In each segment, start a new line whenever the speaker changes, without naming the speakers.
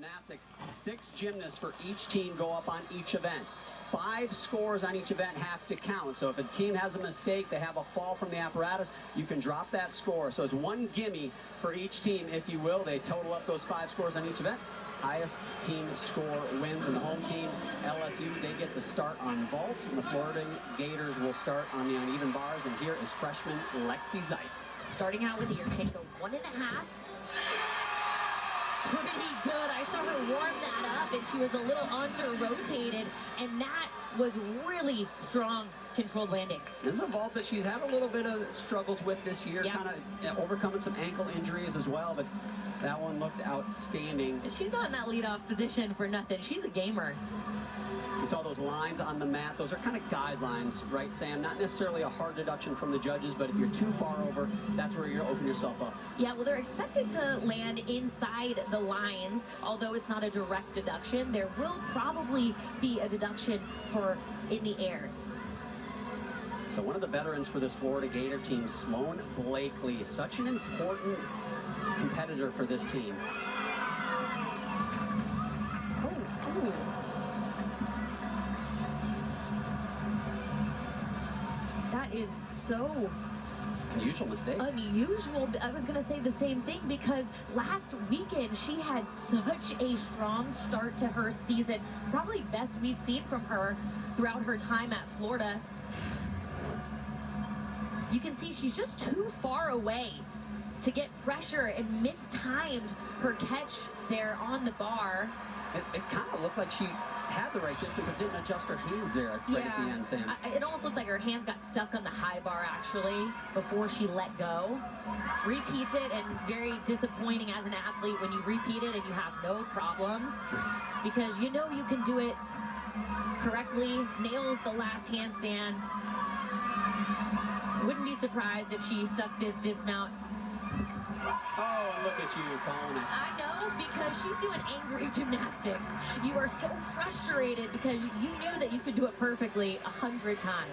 Gymnastics, 6 gymnasts for each team go up on each event. 5 scores on each event have to count. So if a team has a mistake, they have a fall from the apparatus, you can drop that score. So it's 1 gimme for each team, if you will. They total up those 5 scores on each event. Highest team score wins, and the home team, LSU, they get to start on vault, and the Florida Gators will start on the uneven bars. And here is freshman Lexi Zeiss.
Starting out with your tango 1.5. Pretty good. I saw her warm that up, and she was a little under-rotated, and that was really strong controlled landing.
This is a vault that she's had a little bit of struggles with this year, kind of overcoming some ankle injuries as well, but that one looked outstanding.
She's not in that leadoff position for nothing. She's a gamer.
You saw those lines on the mat. Those are kind of guidelines, right, Sam? Not necessarily a hard deduction from the judges, but if you're too far over, that's where you're opening yourself up.
Yeah, well, they're expected to land inside the lines, although it's not a direct deduction. There will probably be a deduction for in the air.
So one of the veterans for this Florida Gator team, Sloan Blakely, such an important competitor for this team.
That is so
unusual mistake.
Unusual. I was going to say the same thing, because last weekend she had such a strong start to her season. Probably best we've seen from her throughout her time at Florida. You can see she's just too far away to get pressure and mistimed her catch there on the bar.
It kind of looked like she had the right distance, but didn't adjust her hands there right at the end, Sam.
It almost looks like her hands got stuck on the high bar, actually, before she let go. Repeats it, and very disappointing as an athlete when you repeat it and you have no problems, because you know you can do it correctly. Nails the last handstand. Wouldn't be surprised if she stuck this dismount.
Oh, and look at you calling it.
I know, because she's doing angry gymnastics. You are so frustrated because you knew that you could do it perfectly 100 times.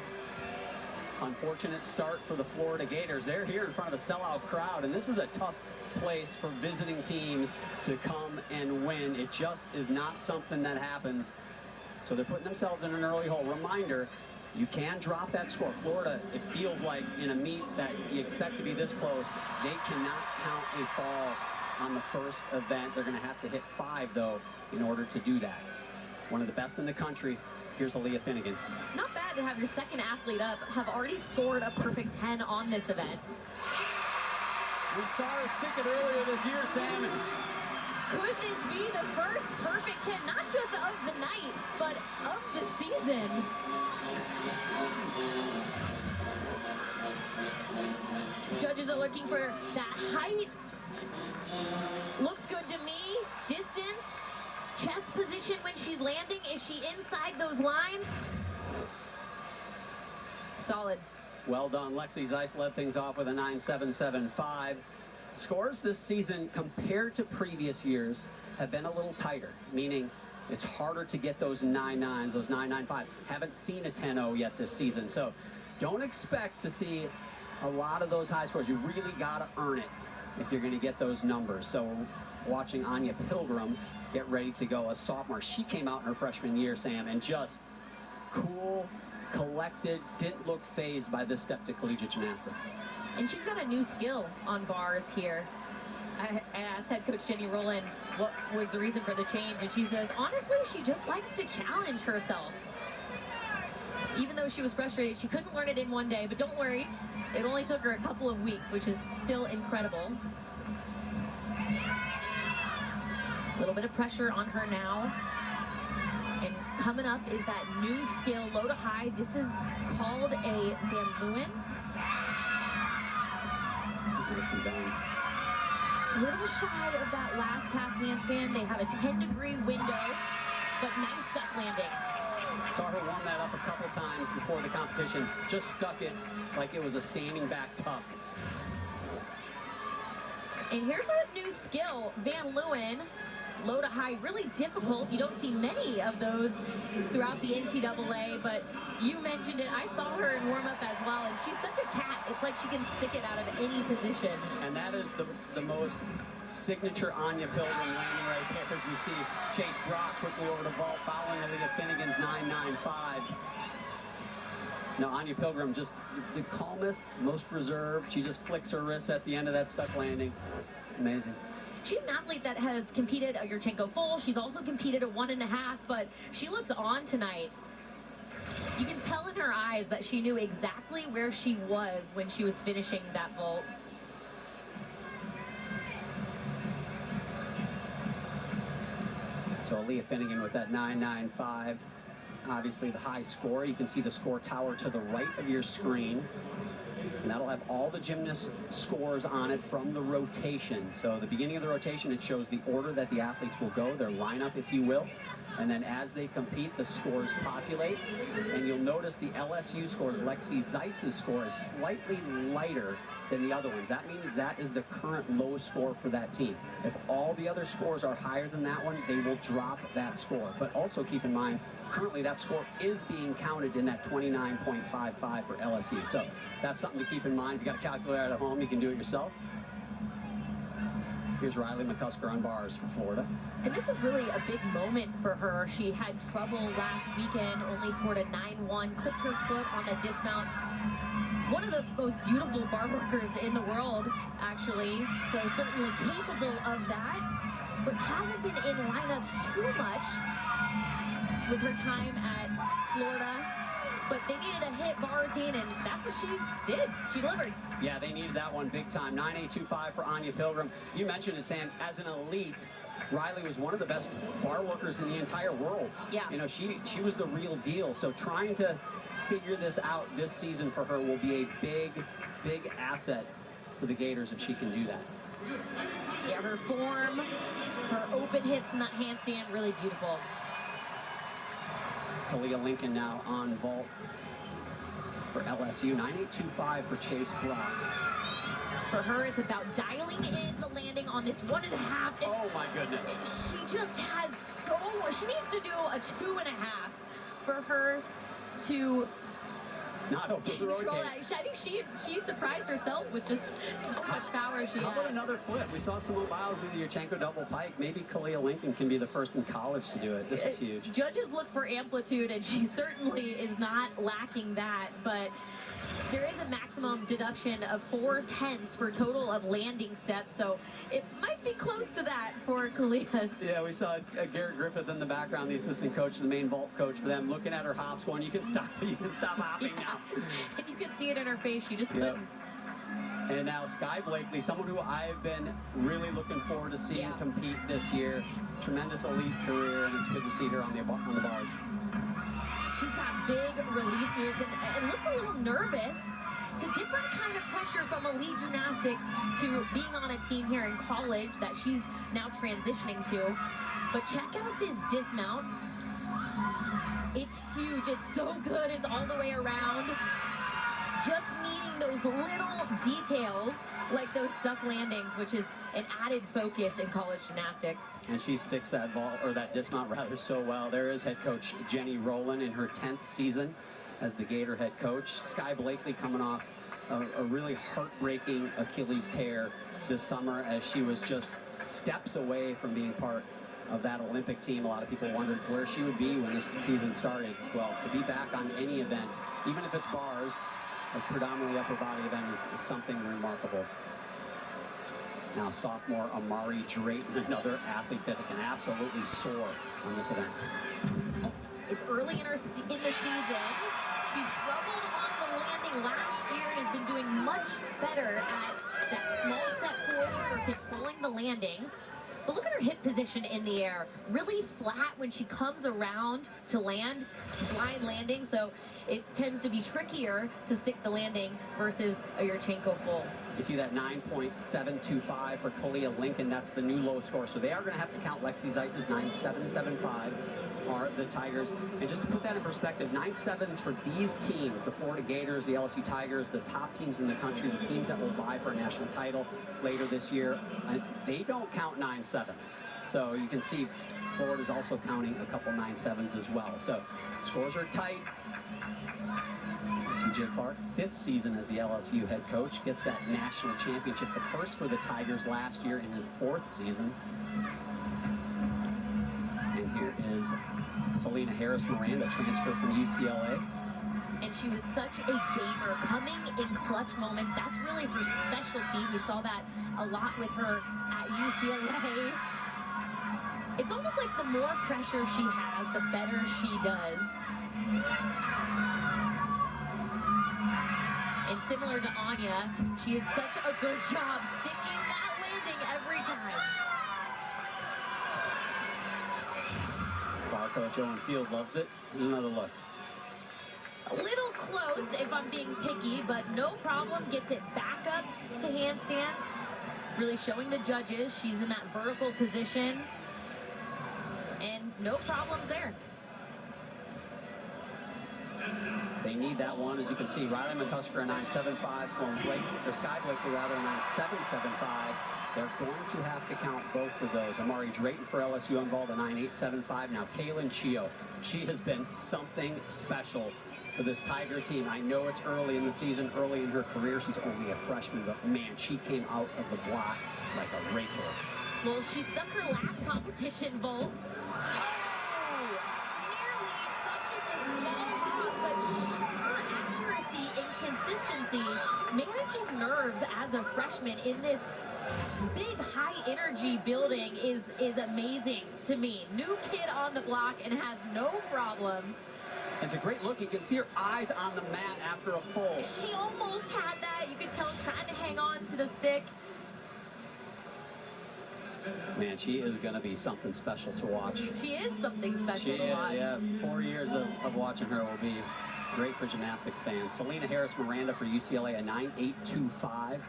Unfortunate start for the Florida Gators. They're here in front of a sellout crowd, and this is a tough place for visiting teams to come and win. It just is not something that happens. So they're putting themselves in an early hole. Reminder, you can drop that score. Florida, it feels like in a meet that you expect to be this close, they cannot count a fall on the first event. They're going to have to hit 5, though, in order to do that. One of the best in the country. Here's Aaliyah Finnegan.
Not bad to have your second athlete up have already scored a perfect 10 on this event.
We saw her stick it earlier this year, Sam.
Could this be the first perfect 10, not just of the night, but of the season? Judges are looking for that height. Looks good to me. Distance, chest position when she's landing. Is she inside those lines? Solid.
Well done. Lexi Zeiss led things off with a 9.775. Scores this season compared to previous years have been a little tighter, meaning it's harder to get those 9.9s, those 9.95s. Haven't seen a 10.0 yet this season, so don't expect to see a lot of those high scores. You really got to earn it if you're going to get those numbers. So watching Anya Pilgrim get ready to go, a sophomore. She came out in her freshman year, Sam, and just cool, collected, didn't look phased by this step to collegiate gymnastics.
And she's got a new skill on bars here. I asked head coach Jenny Rowland what was the reason for the change, and she says, honestly, she just likes to challenge herself. Even though she was frustrated, she couldn't learn it in one day, but don't worry, it only took her a couple of weeks, which is still incredible. A little bit of pressure on her now. And coming up is that new skill, low to high. This is called a Van Leeuwen. A little shy of that last pass handstand. They have a 10-degree window, but nice step landing.
Saw her warm that up a couple times before the competition. Just stuck it like it was a standing back tuck.
And here's a new skill, Van Leeuwen. Low to high, really difficult. You don't see many of those throughout the NCAA, but you mentioned it. I saw her in warm-up as well, and she's such a cat. It's like she can stick it out of any position.
And that is the most signature Anya Pilgrim landing right there as we see Chase Brock quickly over to vault, following Aaliyah Finnegan's 9.95. Now, Anya Pilgrim, just the calmest, most reserved. She just flicks her wrists at the end of that stuck landing. Amazing.
She's an athlete that has competed a Yurchenko full. She's also competed a 1.5, but she looks on tonight. You can tell in her eyes that she knew exactly where she was when she was finishing that vault.
So Aaliyah Finnegan with that 9.95. Obviously the high score. You can see the score tower to the right of your screen. And that'll have all the gymnast scores on it from the rotation. So the beginning of the rotation, it shows the order that the athletes will go, their lineup, if you will. And then as they compete, the scores populate. And you'll notice the LSU scores, Lexi Zeiss's score is slightly lighter than the other ones. That means that is the current low score for that team. If all the other scores are higher than that one, they will drop that score. But also keep in mind, currently that score is being counted in that 29.55 for LSU. So that's something to keep in mind. If you got a calculator at home, you can do it yourself. Here's Riley McCusker on bars for Florida.
And this is really a big moment for her. She had trouble last weekend, only scored a 9.1, clipped her foot on a dismount. One of the most beautiful bar workers in the world, actually, so certainly capable of that, but hasn't been in lineups too much with her time at Florida. But they needed a hit bar routine, and that's what she did. She delivered.
Yeah, they needed that one big time. 9.825 for Anya Pilgrim. You mentioned it, Sam. As an elite, Riley was one of the best bar workers in the entire world.
Yeah.
You know, she was the real deal. So trying to figure this out this season for her will be a big asset for the Gators if she can do that.
Yeah, her form, her open hips and that handstand, really beautiful.
Kalia Lincoln now on vault for LSU. 9.825 for Chase Brock.
For her, it's about dialing in the landing on this 1.5.
Oh my goodness.
She just has she needs to do a 2.5 for her to
not over the rotate.
I think she surprised herself with just how much power she had.
How about another flip? We saw Simone Biles do the Yurchenko double pike. Maybe Kalia Lincoln can be the first in college to do it. This is huge.
Judges look for amplitude, and she certainly is not lacking that, but there is a maximum deduction of 4/10 for total of landing steps, so it might be close to that for Kalia's.
Yeah, we saw Garrett Griffith in the background, the assistant coach, the main vault coach for them, looking at her hops, going, "You can stop hopping now."
And you can see it in her face. She just couldn't.
And now Sky Blakely, someone who I've been really looking forward to seeing compete this year. Tremendous elite career, and it's good to see her on the bars.
She's got big release moves and looks a little nervous. It's a different kind of pressure from elite gymnastics to being on a team here in college that she's now transitioning to. But check out this dismount. It's huge. It's so good. It's all the way around. Just needing those little details like those stuck landings, which is an added focus in college gymnastics.
And she sticks that vault, or that dismount rather, so well. There is head coach Jenny Rowland in her 10th season as the Gator head coach. Sky Blakely coming off a really heartbreaking Achilles tear this summer as she was just steps away from being part of that Olympic team. A lot of people wondered where she would be when this season started. Well, to be back on any event, even if it's bars, a predominantly upper body event is something remarkable. Now sophomore Amari Drayton, another athlete that can absolutely soar on this event.
It's early in the season. She struggled on the landing last year and has been doing much better at that small step forward or controlling the landings. But look at her hip position in the air. Really flat when she comes around to land, blind landing. So it tends to be trickier to stick the landing versus a Yurchenko full.
You see that 9.725 for Kalia Lincoln. That's the new low score. So they are going to have to count Lexi Zeiss's 9.775 are the Tigers. And just to put that in perspective, 9.7s for these teams, the Florida Gators, the LSU Tigers, the top teams in the country, the teams that will vie for a national title later this year, they don't count 9.7s. So you can see Florida's also counting a couple 9.7s as well. So scores are tight. TJ Clark, 5th season as the LSU head coach, gets that national championship, the first for the Tigers last year in his 4th season. And here is Selena Harris-Miranda, transfer from UCLA.
And she was such a gamer, coming in clutch moments. That's really her specialty. We saw that a lot with her at UCLA. It's almost like the more pressure she has, the better she does. And similar to Anya, she has such a good job sticking that landing every time.
Bar coach Owen Field loves it. Another look.
A little close if I'm being picky, but no problem. Gets it back up to handstand. Really showing the judges she's in that vertical position. And no problems there.
They need that one, as you can see. Riley McCusker a 9.75, Sloan Blake, or Sky Blakely rather, a 9.775. They're going to have to count both of those. Amari Drayton for LSU involved, a 9.875. Now Kaylin Chio, she has been something special for this Tiger team. I know it's early in the season, early in her career. She's only a freshman, but man, she came out of the blocks like a racehorse.
Well, she stuck her last competition vault. Nearly stuck just a small hop, but her accuracy and consistency, managing nerves as a freshman in this big high energy building is amazing to me. New kid on the block and has no problems.
It's a great look. You can see her eyes on the mat after a fold.
She almost had that. You could tell trying to hang on to the stick.
Man, she is going to be something special to watch.
She is something special to watch.
Yeah, 4 years of watching her will be great for gymnastics fans. Selena Harris-Miranda for UCLA, a 9.825.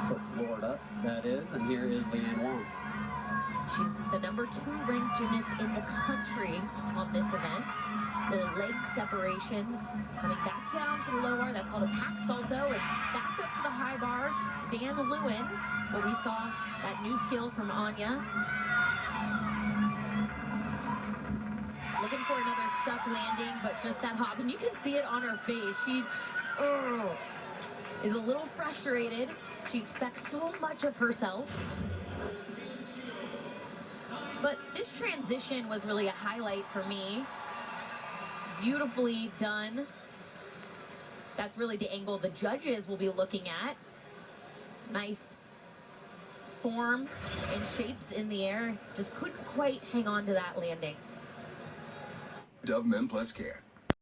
For Florida, that is. And here is Leanne Wong.
She's the #2 ranked gymnast in the country on this event. Little leg separation, coming back down to the low bar. That's called a pack salto, and back up to the high bar. Van Leeuwen, where we saw that new skill from Anya. Looking for another stuck landing, but just that hop, and you can see it on her face. She is a little frustrated. She expects so much of herself. But this transition was really a highlight for me. Beautifully done. That's really the angle the judges will be looking at. Nice form and shapes in the air. Just couldn't quite hang on to that landing.
Dove Men Plus Care.